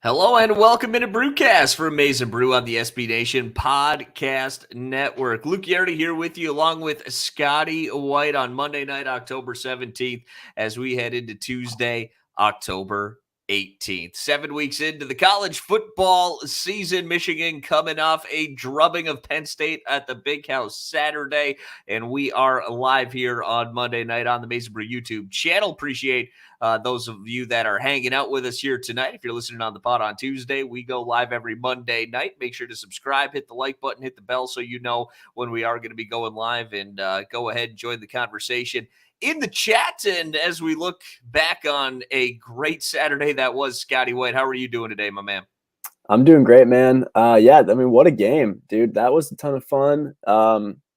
Hello and welcome into Brewcast for Amazing Brew on the SB Nation Podcast Network. Luke Ghiardi here with you along with Scotty White on Monday night, October 17th, as we head into Tuesday, October 18th. 7 weeks into the college football season, Michigan coming off a drubbing of Penn State at the Big House Saturday, and we are live here on Monday night on the Amazing Brew YouTube channel. Appreciate those of you that are hanging out with us here tonight. If you're listening on the pod on Tuesday, we go live every Monday night. Make sure to subscribe, hit the like button, hit the bell so you know when we are going to be going live, and go ahead and join the conversation in the chat. And as we look back on a great Saturday that was, Scotty White, how are you doing today, my man? I'm doing great, man. What a game, dude. That was a ton of fun.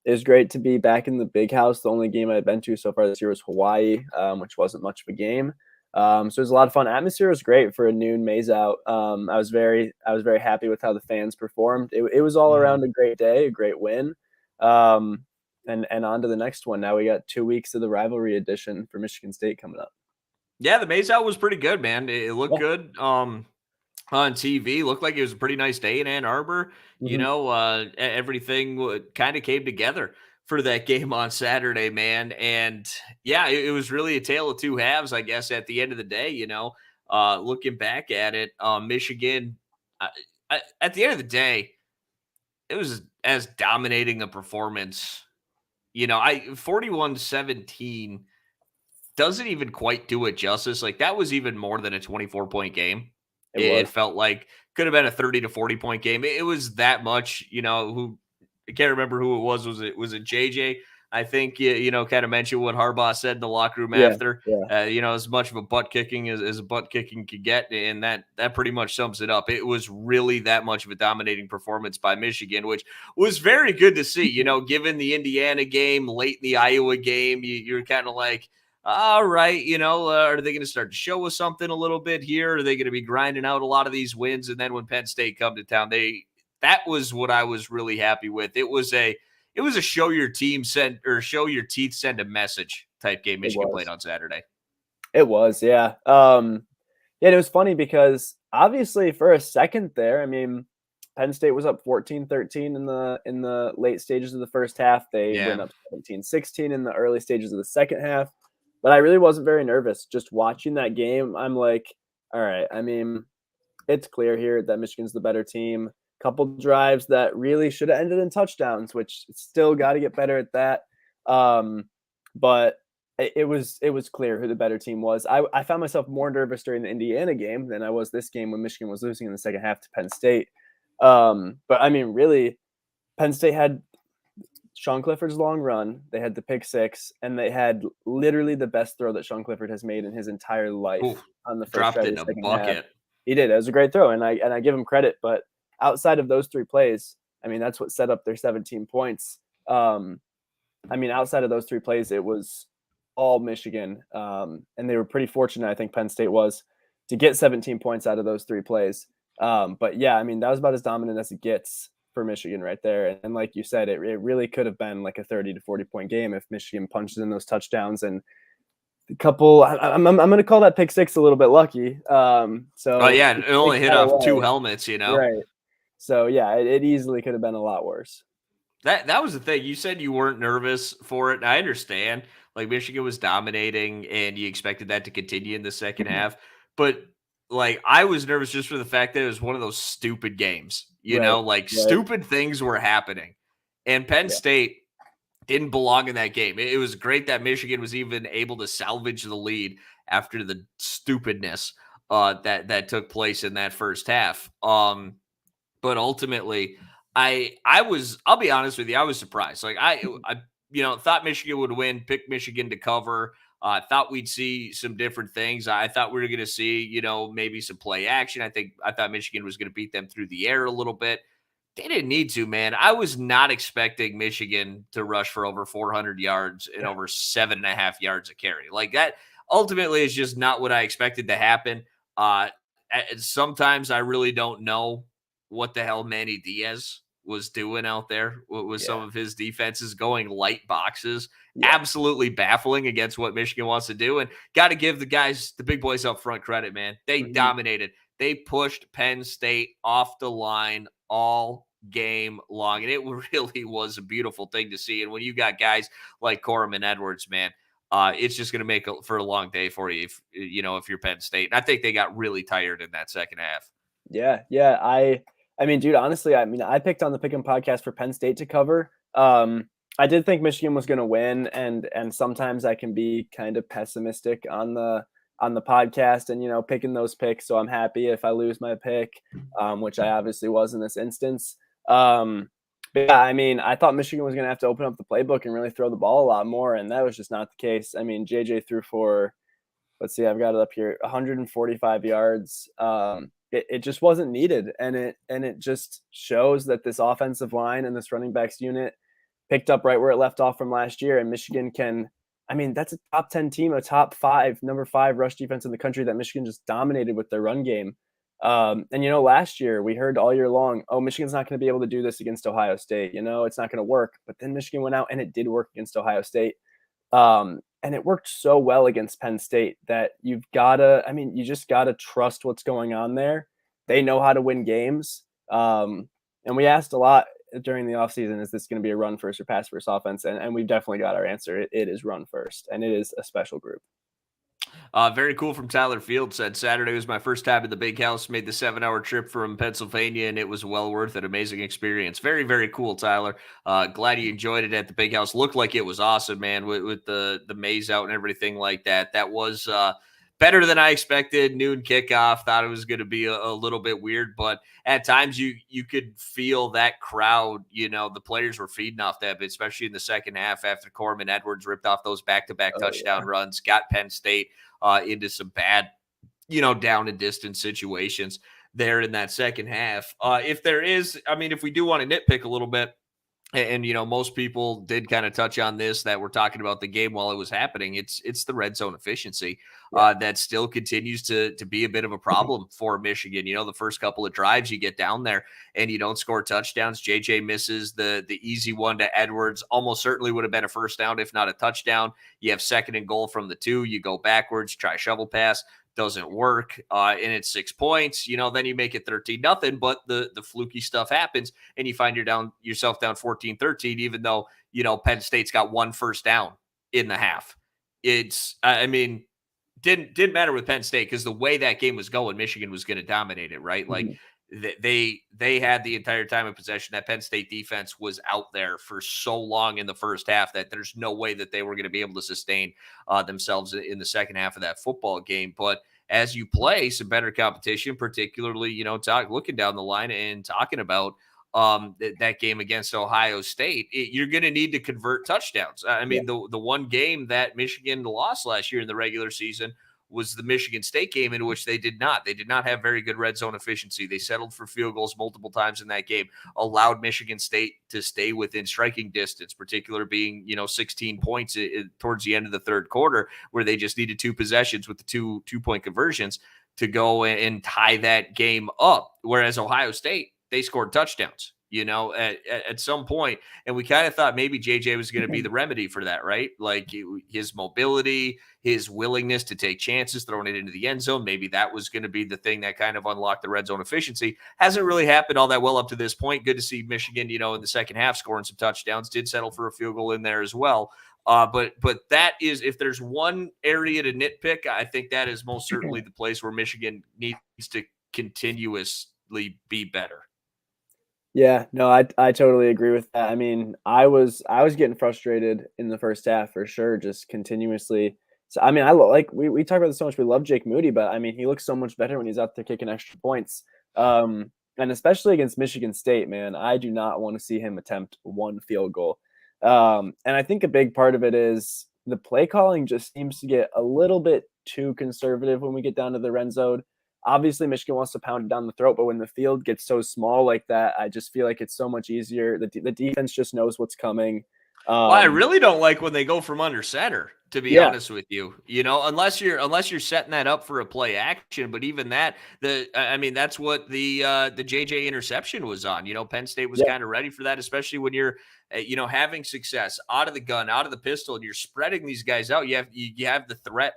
It was great to be back in the Big House. The only game I've been to so far this year was Hawaii, which wasn't much of a game. So it was a lot of fun. Atmosphere was great for a noon maize out. I was very happy with how the fans performed. It was all around a great day, a great win. And on to the next one. Now we got 2 weeks of the rivalry edition for Michigan State coming up. Yeah, the maize out was pretty good, man. It looked good. On TV, looked like it was a pretty nice day in Ann Arbor. You know, everything kind of came together for that game on Saturday, man. And yeah, it was really a tale of two halves, I guess, at the end of the day. Looking back at it, Michigan, at the end of the day, it was as dominating a performance. 41-17 doesn't even quite do it justice. Like, that was even more than a 24-point game. It felt like could have been a 30 to 40 point game. It was that much, who I can't remember who it was. Was it JJ? I think, kind of mentioned what Harbaugh said in the locker room after, as much of a butt kicking as a butt kicking could get. And that pretty much sums it up. It was really that much of a dominating performance by Michigan, which was very good to see, given the Indiana game, late in the Iowa game, you're kind of like, all right, are they going to start to show us something a little bit here? Are they going to be grinding out a lot of these wins? And then when Penn State come to town, that was what I was really happy with. It was a show your team send or show your teeth send a message type game Michigan played on Saturday. It was, yeah. It was funny because obviously for a second there, I mean, Penn State was up 14-13 in the late stages of the first half. They went up 17-16 in the early stages of the second half. But I really wasn't very nervous. Just watching that game, I'm like, all right, I mean, it's clear here that Michigan's the better team. Couple drives that really should have ended in touchdowns, which still got to get better at that. But it was clear who the better team was. I found myself more nervous during the Indiana game than I was this game when Michigan was losing in the second half to Penn State. But I mean, really, Penn State had Sean Clifford's long run, they had the pick six, and they had literally the best throw that Sean Clifford has made in his entire life on the first drive of the second half. He did. It was a great throw, and I give him credit. But outside of those three plays, I mean, that's what set up their 17 points. Outside of those three plays, it was all Michigan, and they were pretty fortunate, I think Penn State was, to get 17 points out of those three plays. But yeah, I mean, that was about as dominant as it gets for Michigan right there. And like you said, it really could have been like a 30 to 40 point game if Michigan punches in those touchdowns. And a couple, I'm going to call that pick six a little bit lucky. It only hit off two helmets, Right. So yeah, it easily could have been a lot worse. That was the thing. You said you weren't nervous for it. And I understand, like, Michigan was dominating and you expected that to continue in the second half. But like, I was nervous just for the fact that it was one of those stupid games, stupid things were happening. And Penn State didn't belong in that game. It was great that Michigan was even able to salvage the lead after the stupidness that took place in that first half. But ultimately, I'll be honest with you, I was surprised. Like, I thought Michigan would win, picked Michigan to cover. I thought we'd see some different things. I thought we were going to see, maybe some play action. I thought Michigan was going to beat them through the air a little bit. They didn't need to, man. I was not expecting Michigan to rush for over 400 yards and over 7.5 yards a carry. Like, that ultimately is just not what I expected to happen. Sometimes I really don't know what the hell Manny Diaz was doing out there with some of his defenses going light boxes. Absolutely baffling against what Michigan wants to do. And got to give the guys, the big boys up front, credit, man. They dominated. They pushed Penn State off the line all game long, and it really was a beautiful thing to see. And when you got guys like Corum and Edwards, man, it's just going to make for a long day for you if you're Penn State. And I think they got really tired in that second half. Yeah, yeah. I mean, dude, honestly, I mean, I picked on the Pick'em podcast for Penn State to cover. I did think Michigan was going to win, and sometimes I can be kind of pessimistic on the podcast, and picking those picks. So I'm happy if I lose my pick, which I obviously was in this instance. But yeah, I mean, I thought Michigan was going to have to open up the playbook and really throw the ball a lot more, and that was just not the case. I mean, JJ threw for, let's see, I've got it up here, 145 yards. It just wasn't needed, and it just shows that this offensive line and this running backs unit picked up right where it left off from last year. And Michigan that's a top 10 team, a top 5, number 5 rush defense in the country that Michigan just dominated with their run game. And last year we heard all year long, oh, Michigan's not going to be able to do this against Ohio State. It's not going to work. But then Michigan went out and it did work against Ohio State. And it worked so well against Penn State that you just got to trust what's going on there. They know how to win games. And we asked a lot during the offseason, is this going to be a run first or pass first offense? And we've definitely got our answer. It is run first, and it is a special group. Very cool from Tyler Field. Said Saturday was my first time in the big house, made the 7-hour trip from Pennsylvania, and it was well worth it. Amazing experience. Very, very cool, Tyler. Glad you enjoyed it at the big house. Looked like it was awesome, man, with the maze out and everything like that. That was better than I expected. Noon kickoff. Thought it was going to be a little bit weird, but at times you could feel that crowd. The players were feeding off that, but especially in the second half after Corum and Edwards ripped off those back-to-back touchdown runs, got Penn State into some bad, down and distance situations there in that second half. If we do want to nitpick a little bit, and most people did kind of touch on this, that we're talking about the game while it was happening. It's the red zone efficiency that still continues to be a bit of a problem for Michigan. The first couple of drives you get down there and you don't score touchdowns. JJ misses the easy one to Edwards. Almost certainly would have been a first down, if not a touchdown. You have 2nd and goal from the 2. You go backwards, try shovel pass. Doesn't work, and it's 6 points. Then you make it 13-0, but the fluky stuff happens, and you find yourself down 14-13, even though Penn State's got 1 first down in the half. Didn't matter with Penn State because the way that game was going, Michigan was going to dominate it, right? Like they had the entire time of possession. That Penn State defense was out there for so long in the first half that there's no way that they were going to be able to sustain themselves in the second half of that football game. But as you play some better competition, particularly, looking down the line and talking about that game against Ohio State, you're going to need to convert touchdowns. The one game that Michigan lost last year in the regular season was the Michigan State game, in which they did not have very good red zone efficiency. They settled for field goals multiple times in that game, allowed Michigan State to stay within striking distance, particular being, 16 points towards the end of the third quarter, where they just needed 2 possessions with the two-point conversions to go and tie that game up. Whereas Ohio State, they scored touchdowns, at some point. And we kind of thought maybe JJ was going to be the remedy for that, right? Like his mobility, his willingness to take chances, throwing it into the end zone. Maybe that was going to be the thing that kind of unlocked the red zone efficiency. Hasn't really happened all that well up to this point. Good to see Michigan, in the second half scoring some touchdowns, did settle for a field goal in there as well. But that is, if there's one area to nitpick, I think that is most certainly the place where Michigan needs to continuously be better. Yeah, no, I totally agree with that. I mean, I was getting frustrated in the first half for sure, just continuously. So I mean, we talk about this so much. We love Jake Moody, but I mean, he looks so much better when he's out there kicking extra points. And especially against Michigan State, man, I do not want to see him attempt 1 field goal. And I think a big part of it is the play calling just seems to get a little bit too conservative when we get down to the red zone. Obviously, Michigan wants to pound it down the throat, but when the field gets so small like that, I just feel like it's so much easier. The defense just knows what's coming. I really don't like when they go from under center, to be honest with you. Unless you're setting that up for a play action. But even that, that's what the JJ interception was on. Penn State was kind of ready for that, especially when you're having success out of the gun, out of the pistol, and you're spreading these guys out. You have the threat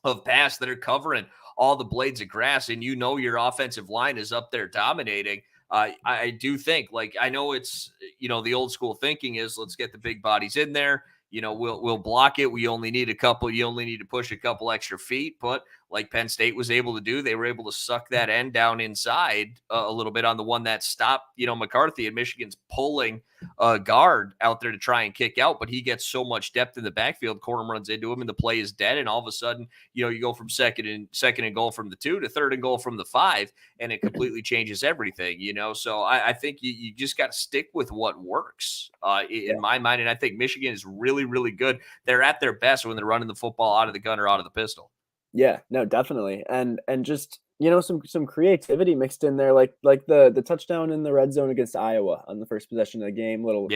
of pass that are covering all the blades of grass, and you know your offensive line is up there dominating. I do think, like, I know it's, the old school thinking is let's get the big bodies in there. We'll block it. You only need to push a couple extra feet. But like Penn State was able to do, they were able to suck that end down inside a little bit on the one that stopped, McCarthy, and Michigan's pulling a guard out there to try and kick out, but he gets so much depth in the backfield. Corum runs into him, and the play is dead. And all of a sudden, you go from second and goal from the 2 to third and goal from the 5, and it completely changes everything. So I think you just got to stick with what works in my mind. And I think Michigan is really, really good. They're at their best when they're running the football out of the gun or out of the pistol. Yeah, no, definitely. And just, some creativity mixed in there, like the touchdown in the red zone against Iowa on the first possession of the game, little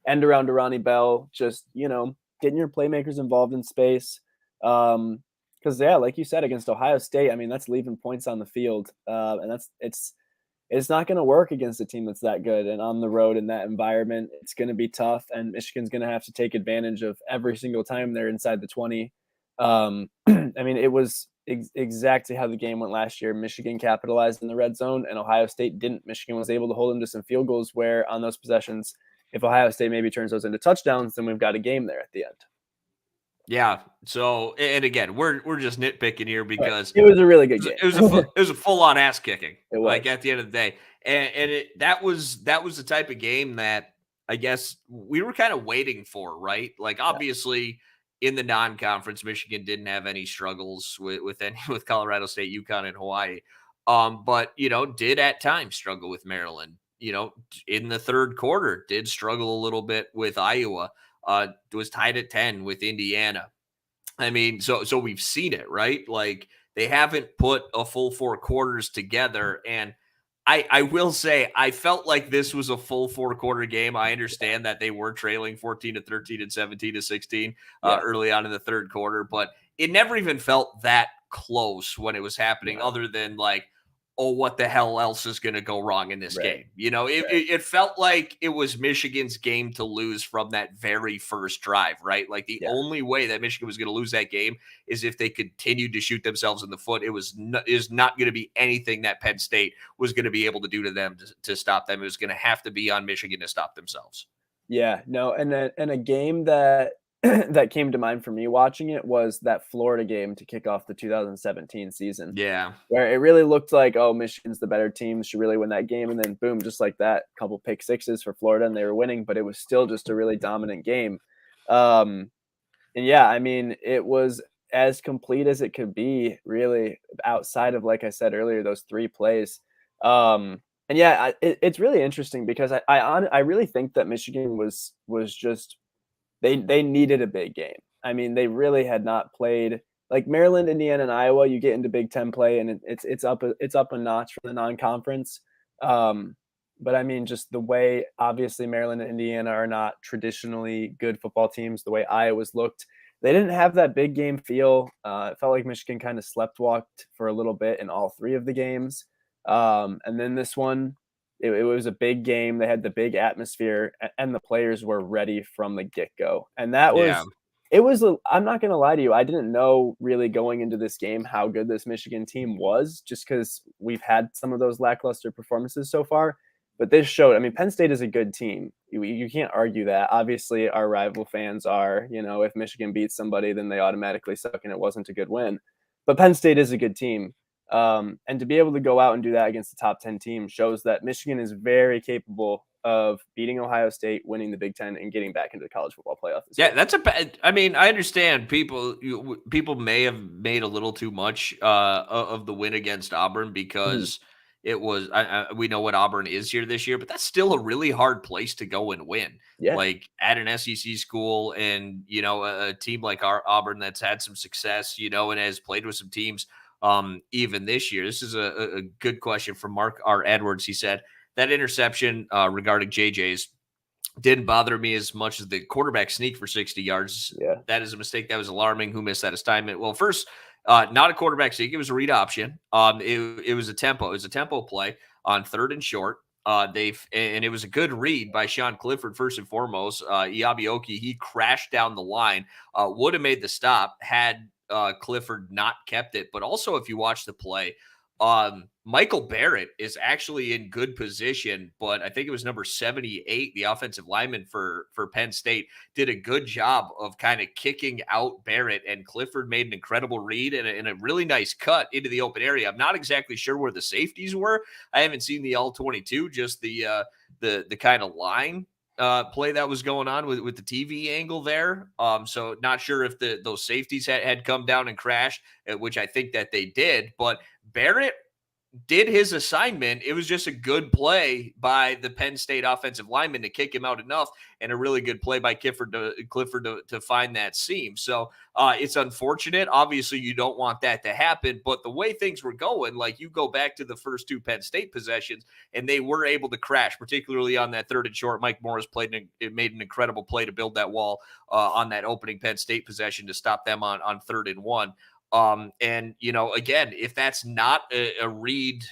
end around to Ronnie Bell, just, getting your playmakers involved in space. Because like you said, against Ohio State, I mean, that's leaving points on the field. And it's not going to work against a team that's that good, and on the road in that environment, it's going to be tough, and Michigan's going to have to take advantage of every single time they're inside the 20. I mean, it was exactly how the game went last year. Michigan capitalized in the red zone, and Ohio State didn't. Michigan was able to hold them to some field goals where on those possessions, if Ohio State maybe turns those into touchdowns, then we've got a game there at the end. Yeah. So, and again, we're just nitpicking here because it was a really good game. It was a full on ass kicking. Like at the end of the day, and that was the type of game that I guess we were kind of waiting for, right? Like, obviously, in the non-conference, Michigan didn't have any struggles with Colorado State, UConn, and Hawaii, but did at times struggle with Maryland. In the third quarter, did struggle a little bit with Iowa. Was tied at 10 with Indiana. I mean, so we've seen it, right? Like, they haven't put a full 4 quarters together. And I will say, I felt like this was a full 4-quarter game. I understand that they were trailing 14-13 and 17-16 early on in the third quarter, but it never even felt that close when it was happening, other than like, oh, what the hell else is going to go wrong in this game? It felt like it was Michigan's game to lose from that very first drive, right? Like, the only way that Michigan was going to lose that game is if they continued to shoot themselves in the foot. It is not going to be anything that Penn State was going to be able to do to them to stop them. It was going to have to be on Michigan to stop themselves. Yeah, no, and a game that that came to mind for me watching it was that Florida game to kick off the 2017 season. Yeah. Where it really looked like, oh, Michigan's the better team, should really win that game. And then boom, just like that, a couple pick sixes for Florida and they were winning, but it was still just a really dominant game. And yeah, I mean, it was as complete as it could be, really, outside of, like I said earlier, those 3 plays. And yeah, it's really interesting because I really think that Michigan was just, they needed a big game. I mean, they really had not played like Maryland, Indiana, and Iowa. You get into Big Ten play, and it's up a notch from the non-conference. But I mean, just the way, obviously, Maryland and Indiana are not traditionally good football teams. The way Iowa's looked, they didn't have that big game feel. It felt like Michigan kind of sleptwalked for a little bit in all 3 of the games. And then this one, it was a big game. They had the big atmosphere, and the players were ready from the get-go. And that was, it was, I'm not going to lie to you, I didn't know really going into this game how good this Michigan team was, just because we've had some of those lackluster performances so far. But this showed, I mean, Penn State is a good team. You can't argue that. Obviously, our rival fans are, if Michigan beats somebody, then they automatically suck and it wasn't a good win. But Penn State is a good team. And to be able to go out and do that against the top 10 team shows that Michigan is very capable of beating Ohio State, winning the Big Ten, and getting back into the college football playoff. That's I mean, I understand people may have made a little too much of the win against Auburn because it was, we know what Auburn is here this year, but that's still a really hard place to go and win. Yeah. Like, at an SEC school, and, a team like Auburn that's had some success, and has played with some teams even this year. This is a good question from Mark R. Edwards. He said that interception regarding JJ's didn't bother me as much as the quarterback sneak for 60 yards. Yeah. That is a mistake. That was alarming. Who missed that assignment? Well, first, not a quarterback sneak. It was a read option. It was a tempo. It was a tempo play on 3rd and short. And it was a good read by Sean Clifford first and foremost. Iabioki, he crashed down the line, would have made the stop had Clifford not kept it. But also, if you watch the play, Michael Barrett is actually in good position, but I think it was number 78, the offensive lineman for Penn State, did a good job of kind of kicking out Barrett, and Clifford made an incredible read and a really nice cut into the open area. I'm not exactly sure where the safeties were. I haven't seen the all-22, just the kind of line play that was going on with the TV angle there. So not sure if those safeties had come down and crashed, which I think that they did, but Barrett did his assignment. It was just a good play by the Penn State offensive lineman to kick him out enough, and a really good play by Clifford to find that seam. So it's unfortunate. Obviously, you don't want that to happen, but the way things were going, like you go back to the first two Penn State possessions, and they were able to crash, particularly on that third and short. Mike Morris made an incredible play to build that wall on that opening Penn State possession to stop them on 3rd and 1. And, again, if that's not a read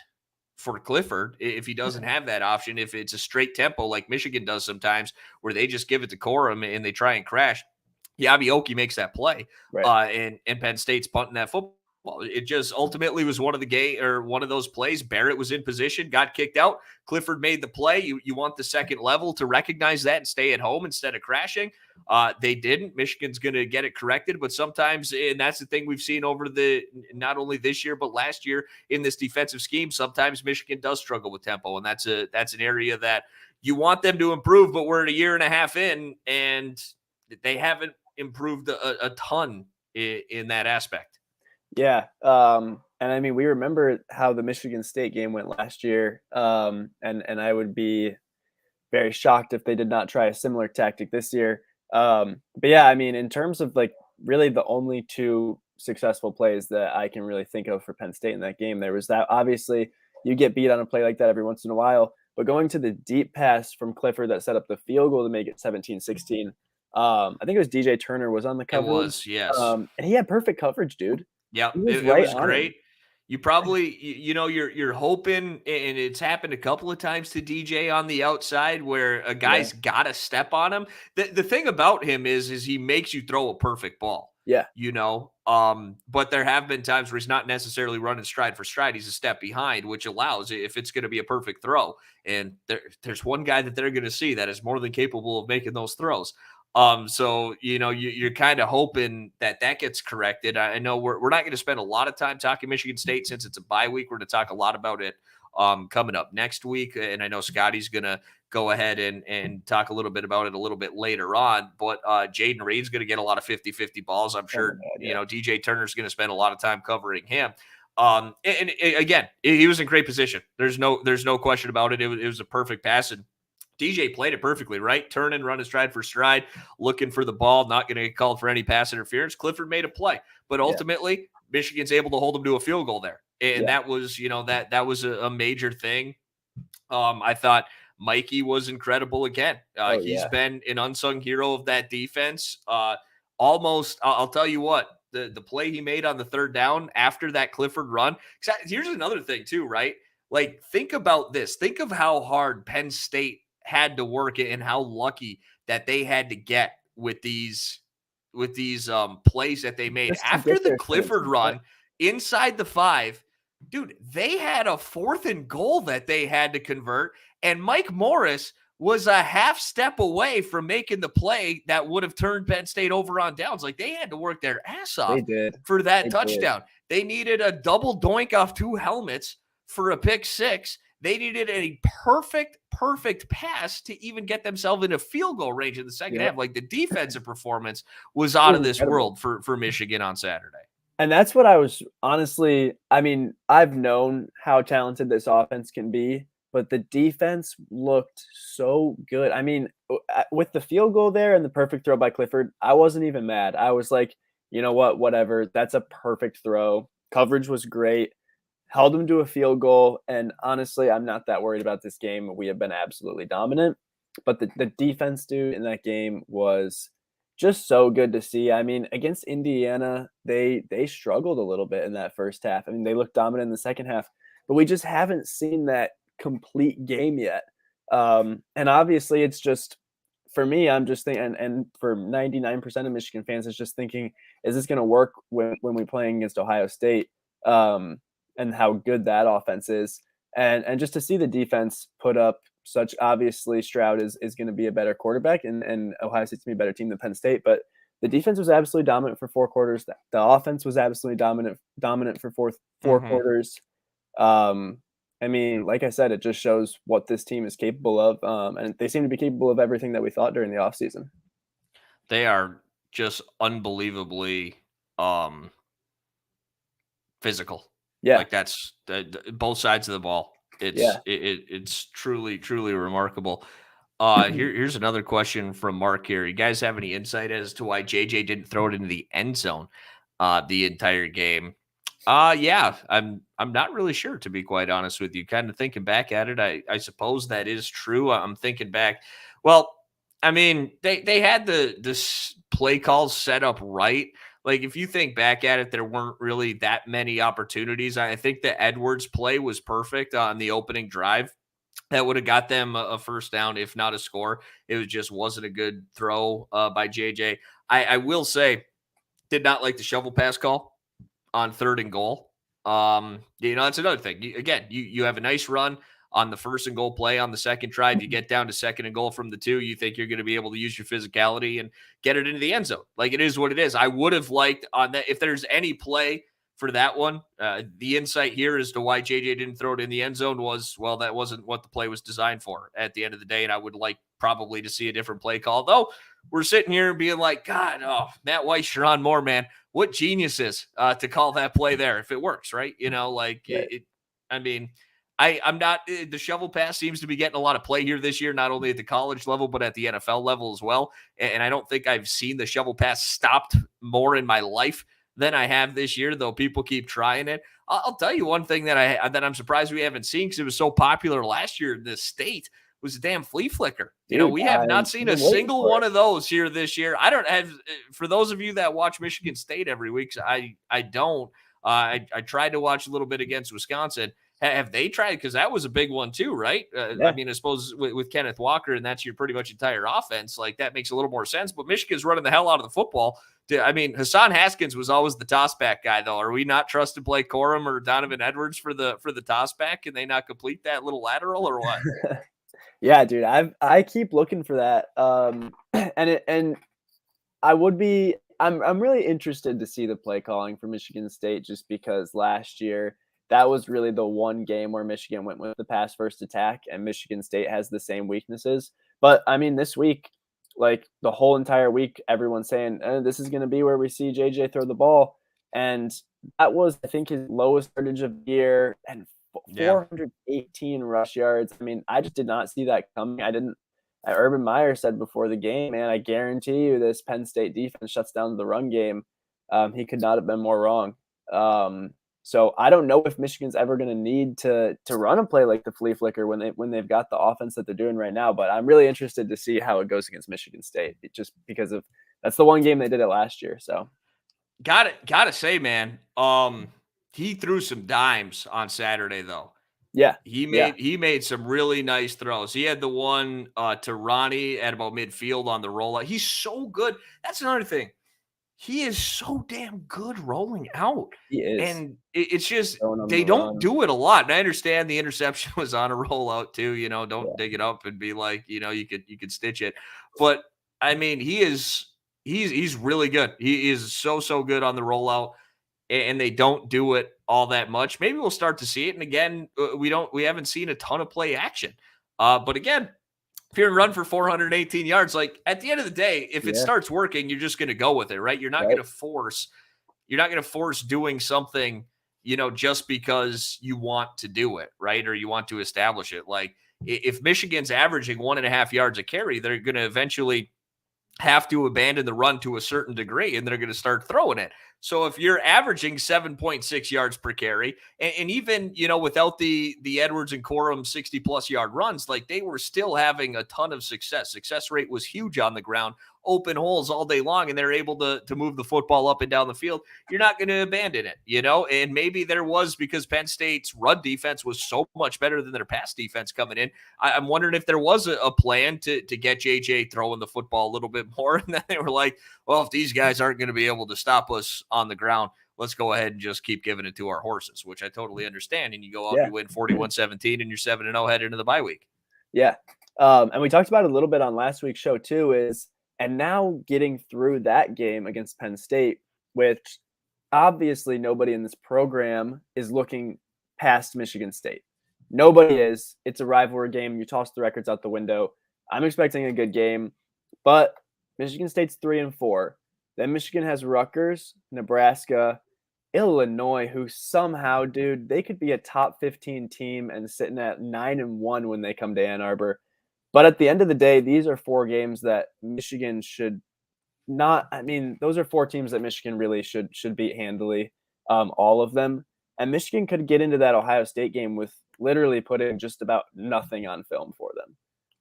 for Clifford, if he doesn't have that option, if it's a straight tempo like Michigan does sometimes where they just give it to Corum and they try and crash, Iabioki makes that play. Right. And Penn State's punting that football. It just ultimately was one of those plays. Barrett was in position, got kicked out. Clifford made the play. You want the second level to recognize that and stay at home instead of crashing. They didn't. Michigan's going to get it corrected, but sometimes, and that's the thing we've seen over not only this year but last year in this defensive scheme, sometimes Michigan does struggle with tempo, and that's an area that you want them to improve. But we're a year and a half in, and they haven't improved a ton in that aspect. Yeah. And I mean, we remember how the Michigan State game went last year. And I would be very shocked if they did not try a similar tactic this year. But yeah, I mean, in terms of like really the only two successful plays that I can really think of for Penn State in that game, there was that. Obviously, you get beat on a play like that every once in a while, but going to the deep pass from Clifford that set up the field goal to make it 17-16. I think it was DJ Turner was on the coverage. It was, yes. And he had perfect coverage, dude. Yeah, it was great. You probably, you're hoping, and it's happened a couple of times to DJ on the outside where a guy's got to step on him. The thing about him is he makes you throw a perfect ball. Yeah. But there have been times where he's not necessarily running stride for stride. He's a step behind, which allows if it's going to be a perfect throw. And there's one guy that they're going to see that is more than capable of making those throws. So, you're kind of hoping that gets corrected. I know we're not going to spend a lot of time talking Michigan State since it's a bye week. We're going to talk a lot about it coming up next week. And I know Scotty's going to go ahead and talk a little bit about it a little bit later on. But Jaden Reed's going to get a lot of 50-50 balls. I'm sure, DJ Turner's going to spend a lot of time covering him. And again, he was in great position. There's no question about it. It was a perfect pass, and DJ played it perfectly, right? Turn and run his stride for stride, looking for the ball, not going to get called for any pass interference. Clifford made a play, but ultimately Michigan's able to hold him to a field goal there. And that was, that was a major thing. I thought Mikey was incredible again. He's been an unsung hero of that defense. I'll tell you what, the play he made on the third down after that Clifford run. Here's another thing too, right? Like, think about this. Think of how hard Penn State had to work it and how lucky that they had to get with these plays that they made after the Clifford run inside the 5. Dude, they had a 4th and goal that they had to convert, and Mike Morris was a half step away from making the play that would have turned Penn State over on downs. Like, they had to work their ass off for that touchdown. They needed a double doink off 2 helmets for a pick 6. They needed a perfect pass to even get themselves in a field goal range in the second half. Like, the defensive performance was out of this world for Michigan on Saturday. And that's what I was honestly, I mean, I've known how talented this offense can be, but the defense looked so good. I mean, with the field goal there and the perfect throw by Clifford, I wasn't even mad. I was like, you know what, whatever. That's a perfect throw. Coverage was great. Held them to a field goal, and honestly, I'm not that worried about this game. We have been absolutely dominant, but the defense, dude, in that game was just so good to see. I mean, against Indiana, they struggled a little bit in that first half. I mean, they looked dominant in the second half, but we just haven't seen that complete game yet. And obviously it's just, for me, I'm just thinking, and for 99% of Michigan fans, it's just thinking, is this going to work when we're playing against Ohio State, and how good that offense is, and just to see the defense put up such, obviously Stroud is going to be a better quarterback, and Ohio State's going to be a better team than Penn State, but the defense was absolutely dominant for 4 quarters. The offense was absolutely dominant for four quarters. I mean, like I said, it just shows what this team is capable of, and they seem to be capable of everything that we thought during the offseason. They are just unbelievably physical. Yeah. Like that's both sides of the ball. It's truly, truly remarkable. Here's another question from Mark here. You guys have any insight as to why JJ didn't throw it into the end zone the entire game? Yeah, I'm not really sure, to be quite honest with you. Kind of thinking back at it, I suppose that is true. I'm thinking back. Well, I mean, they had this play calls set up right. Like if you think back at it, there weren't really that many opportunities. I think the Edwards play was perfect on the opening drive. That would have got them a first down, if not a score. It just wasn't a good throw by JJ. I will say, did not like the shovel pass call on 3rd and goal. That's another thing. You have a nice run on the 1st and goal play on the second drive. You get down to 2nd and goal from the 2. You think you're going to be able to use your physicality and get it into the end zone. Like, it is what it is. I would have liked on that, if there's any play for that one, the insight here as to why JJ didn't throw it in the end zone was, well, that wasn't what the play was designed for at the end of the day. And I would like probably to see a different play call. Though we're sitting here being like, God, Matt Weiss, Sharon Moore, man, what geniuses to call that play there if it works, right? I'm not, the shovel pass seems to be getting a lot of play here this year, not only at the college level, but at the NFL level as well. And I don't think I've seen the shovel pass stopped more in my life than I have this year, though people keep trying it. I'll tell you one thing that I'm surprised we haven't seen, because it was so popular last year in this state, was the damn flea flicker. Dude, we have not seen a single one of those here this year. I don't have, for those of you that watch Michigan State every week, I don't. I tried to watch a little bit against Wisconsin. Have they tried? Because that was a big one too, right? Yeah. I mean, I suppose with Kenneth Walker, and that's your pretty much entire offense, like that makes a little more sense. But Michigan's running the hell out of the football. I mean, Hassan Haskins was always the toss back guy, though. Are we not trusting Blake Corum or Donovan Edwards for the toss back? Can they not complete that little lateral or what? Yeah, dude, I keep looking for that. And I'm really interested to see the play calling for Michigan State, just because last year that was really the one game where Michigan went with the pass first attack, and Michigan State has the same weaknesses. But I mean, this week, like the whole entire week, everyone's saying this is going to be where we see JJ throw the ball, and that was, I think, his lowest yardage of the year, and 418 rush yards. I mean, I just did not see that coming. Urban Meyer said before the game, man, I guarantee you this Penn State defense shuts down the run game. He could not have been more wrong. So I don't know if Michigan's ever going to need to run a play like the flea flicker when they've got the offense that they're doing right now. But I'm really interested to see how it goes against Michigan State, just because that's the one game they did it last year. So gotta say, man, he threw some dimes on Saturday, though. Yeah, he made some really nice throws. He had the one to Ronnie at about midfield on the rollout. He's so good. That's another thing. He is so damn good rolling out. He is. And it's just they don't do it a lot. And I understand the interception was on a rollout too. Don't dig it up and be like, you could stitch it. But I mean, he's really good. He is so good on the rollout, and they don't do it all that much. Maybe we'll start to see it. And again, we haven't seen a ton of play action. But again, if you're run for 418 yards, like at the end of the day, if it starts working, you're just going to go with it, right? You're not going to force doing something, just because you want to do it, right? Or you want to establish it. Like if Michigan's averaging 1.5 yards a carry, they're going to eventually have to abandon the run to a certain degree, and they're going to start throwing it. So if you're averaging 7.6 yards per carry, and even, without the Edwards and Corum 60+ yard runs, like they were still having a ton of success. Success rate was huge on the ground, open holes all day long, and they're able to move the football up and down the field. You're not going to abandon it, and maybe there was, because Penn State's run defense was so much better than their pass defense coming in. I'm wondering if there was a plan to get JJ throwing the football a little bit more, and then they were like, well, if these guys aren't going to be able to stop us on the ground, let's go ahead and just keep giving it to our horses, which I totally understand. And you go up, you win 41-17, and you're 7-0 head into the bye week. Yeah. And we talked about it a little bit on last week's show too, and now getting through that game against Penn State, which obviously nobody in this program is looking past Michigan State. Nobody is. It's a rivalry game. You toss the records out the window. I'm expecting a good game, but Michigan State's 3-4. Then Michigan has Rutgers, Nebraska, Illinois, who somehow, dude, they could be a top 15 team and sitting at 9-1 when they come to Ann Arbor. But at the end of the day, these are 4 games that Michigan should not. I mean, those are 4 teams that Michigan really should beat handily, all of them. And Michigan could get into that Ohio State game with literally putting just about nothing on film for them.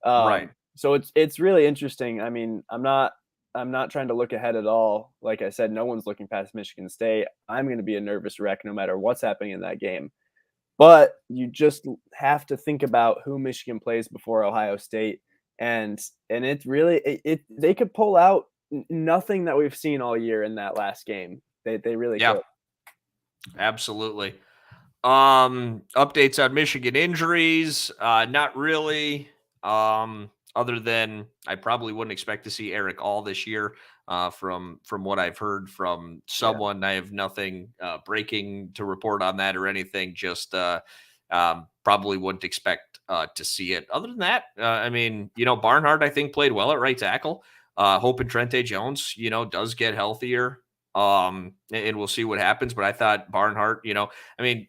Right. So it's really interesting. I mean, I'm not trying to look ahead at all. Like I said, no one's looking past Michigan State. I'm going to be a nervous wreck no matter what's happening in that game. But you just have to think about who Michigan plays before Ohio State, and it really they could pull out nothing that we've seen all year in that last game. They really could. Absolutely. Updates on Michigan injuries, not really. Other than I probably wouldn't expect to see Eric All this year. From what I've heard from someone, I have nothing breaking to report on that or anything. Just probably wouldn't expect to see it. Other than that, I mean, Barnhart I think played well at right tackle. Hoping Trente Jones, does get healthier. And we'll see what happens. But I thought Barnhart, I mean,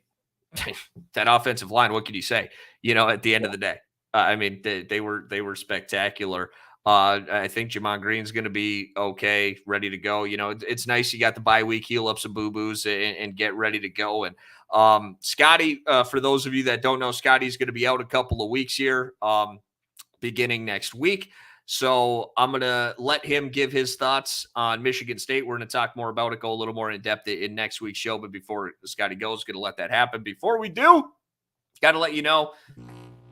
that offensive line, what can you say? At the end of the day, I mean, they were spectacular. I think Jamon Green's going to be okay, ready to go. It's nice you got the bye week, heal up some boo-boos and get ready to go. And Scotty, for those of you that don't know, Scotty's going to be out a couple of weeks here, beginning next week. So I'm going to let him give his thoughts on Michigan State. We're going to talk more about it, go a little more in depth in next week's show. But before Scotty goes, going to let that happen. Before we do, got to let you know,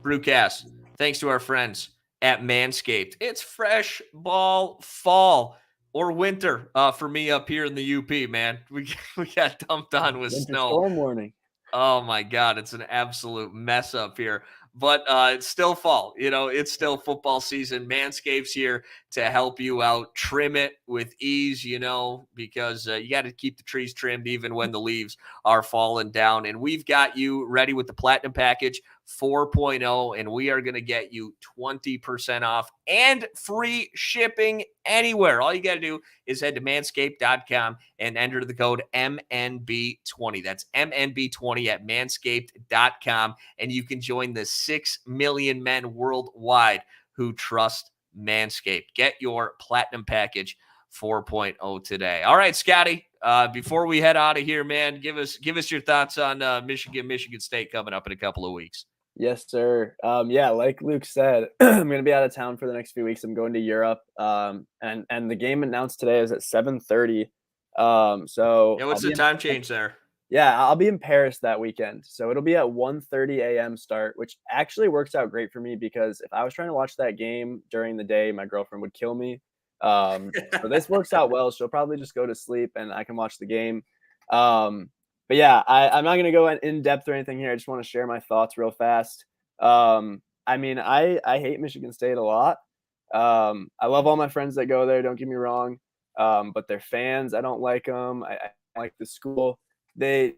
Brewcast, thanks to our friends at Manscaped. It's fresh ball fall or winter for me up here in the UP, man. We got dumped on with Winter snow. storm warning. Oh my God, it's an absolute mess up here. But it's still fall. It's still football season. Manscaped's here to help you out. Trim it with ease, because you got to keep the trees trimmed even when the leaves are falling down. And we've got you ready with the Platinum Package 4.0, and we are going to get you 20% off and free shipping anywhere. All you got to do is head to manscaped.com and enter the code MNB20. That's MNB20 at manscaped.com, and you can join the 6 million men worldwide who trust Manscaped. Get your Platinum Package 4.0 today. All right, Scotty, before we head out of here, man, give us your thoughts on Michigan State coming up in a couple of weeks. Yes, sir. Like Luke said, I'm going to be out of town for the next few weeks. I'm going to Europe. And the game announced today is at 7:30. So what's the time change there? Yeah, I'll be in Paris that weekend. So it'll be at 1:30 a.m. start, which actually works out great for me because if I was trying to watch that game during the day, my girlfriend would kill me. So this works out well. She'll probably just go to sleep and I can watch the game. But yeah, I'm not going to go in depth or anything here. I just want to share my thoughts real fast. I mean, I hate Michigan State a lot. I love all my friends that go there. Don't get me wrong. But their fans, I don't like them. I like the school. They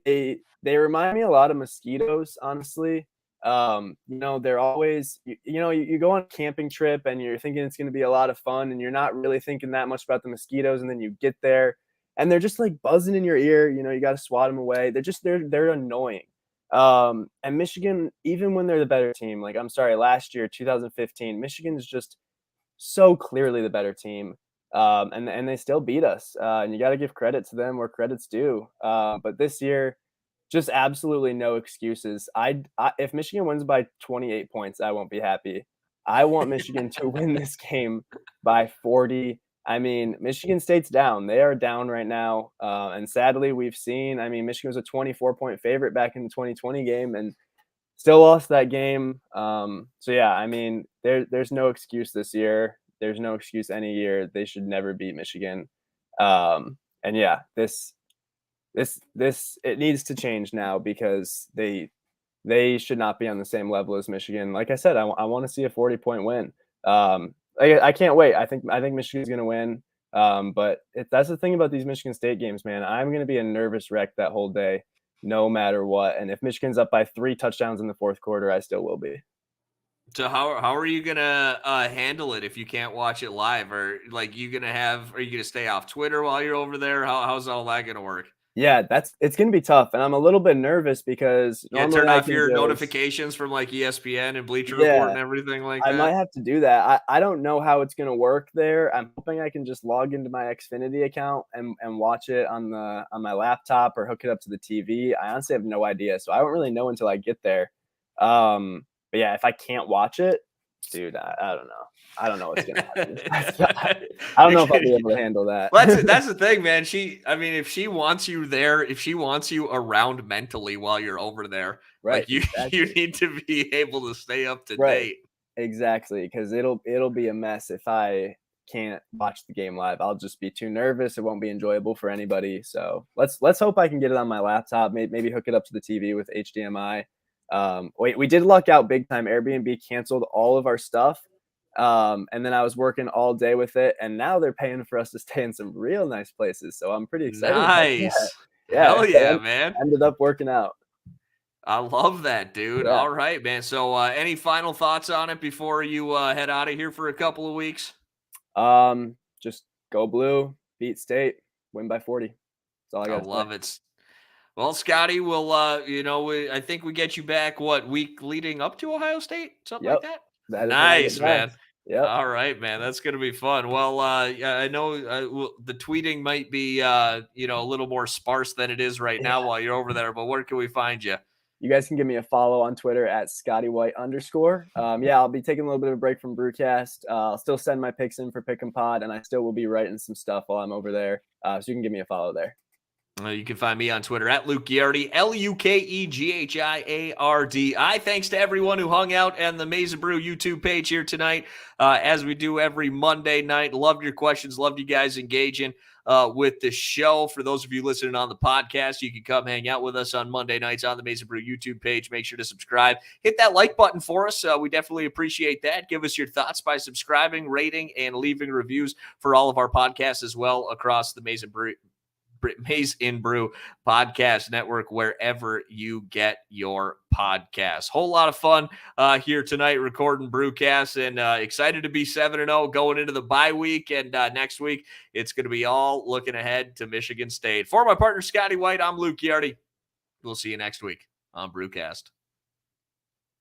remind me a lot of mosquitoes, honestly. They're always, you go on a camping trip and you're thinking it's going to be a lot of fun and you're not really thinking that much about the mosquitoes. And then you get there and they're just like buzzing in your ear. You got to swat them away. They're annoying. And Michigan, even when they're the better team, last year, 2015, Michigan is just so clearly the better team. And they still beat us. And you got to give credit to them where credit's due. But this year, just absolutely no excuses. If Michigan wins by 28 points, I won't be happy. I want Michigan to win this game by 40. I mean, Michigan State's down. They are down right now. And sadly, we've seen, I mean, Michigan was a 24-point favorite back in the 2020 game and still lost that game. So yeah, I mean, there's no excuse this year. There's no excuse any year. They should never beat Michigan. And yeah, this it needs to change now because they should not be on the same level as Michigan. Like I said, I want to see a 40-point win. I can't wait. I think Michigan's going to win. But that's the thing about these Michigan State games, man. I'm going to be a nervous wreck that whole day, no matter what. And if Michigan's up by 3 touchdowns in the fourth quarter, I still will be. So how are you gonna handle it if you can't watch it live? Or like are you gonna stay off Twitter while you're over there? How's all that gonna work? Yeah, it's gonna be tough, and I'm a little bit nervous because turn off your notifications from like ESPN and Bleacher Report and everything like that. I might have to do that. I don't know how it's gonna work there. I'm hoping I can just log into my Xfinity account and watch it on my laptop or hook it up to the TV. I honestly have no idea, so I don't really know until I get there. But yeah, if I can't watch it, dude, I don't know. I don't know what's gonna happen. I don't know if I'll be able to handle that. Well, that's the thing, man. If she wants you there, if she wants you around mentally while you're over there, right? Like you need to be able to stay up to right. date. Exactly, because it'll be a mess if I can't watch the game live. I'll just be too nervous. It won't be enjoyable for anybody. So let's hope I can get it on my laptop. Maybe hook it up to the TV with HDMI. We did luck out big time. Airbnb canceled all of our stuff. And then I was working all day with it, and now they're paying for us to stay in some real nice places. So I'm pretty excited. Nice. Yeah. Hell yeah, man. Ended up working out. I love that, dude. Yeah. All right, man. So any final thoughts on it before you head out of here for a couple of weeks? Just go blue, beat State, win by 40. That's all I got. I love it. Well, Scotty, we'll I think we get you back week leading up to Ohio State, something like that. Nice, man. Yeah. All right, man. That's going to be fun. Well, I know the tweeting might be a little more sparse than it is right now while you're over there, but where can we find you? You guys can give me a follow on Twitter at ScottyWhite_. I'll be taking a little bit of a break from Brewcast. I'll still send my picks in for Pick 'em Pod, and I still will be writing some stuff while I'm over there. So you can give me a follow there. You can find me on Twitter at Luke Ghiardi, LUKEGHIARDI. Thanks to everyone who hung out on the Maize n Brew YouTube page here tonight, as we do every Monday night. Loved your questions. Loved you guys engaging with the show. For those of you listening on the podcast, you can come hang out with us on Monday nights on the Maize n Brew YouTube page. Make sure to subscribe. Hit that like button for us. We definitely appreciate that. Give us your thoughts by subscribing, rating, and leaving reviews for all of our podcasts as well across the Maize n Brew podcast network, wherever you get your podcasts. Whole lot of fun here tonight recording Brewcast, and excited to be 7-0 going into the bye week. And next week, it's going to be all looking ahead to Michigan State. For my partner, Scotty White, I'm Luke Ghiardi. We'll see you next week on Brewcast.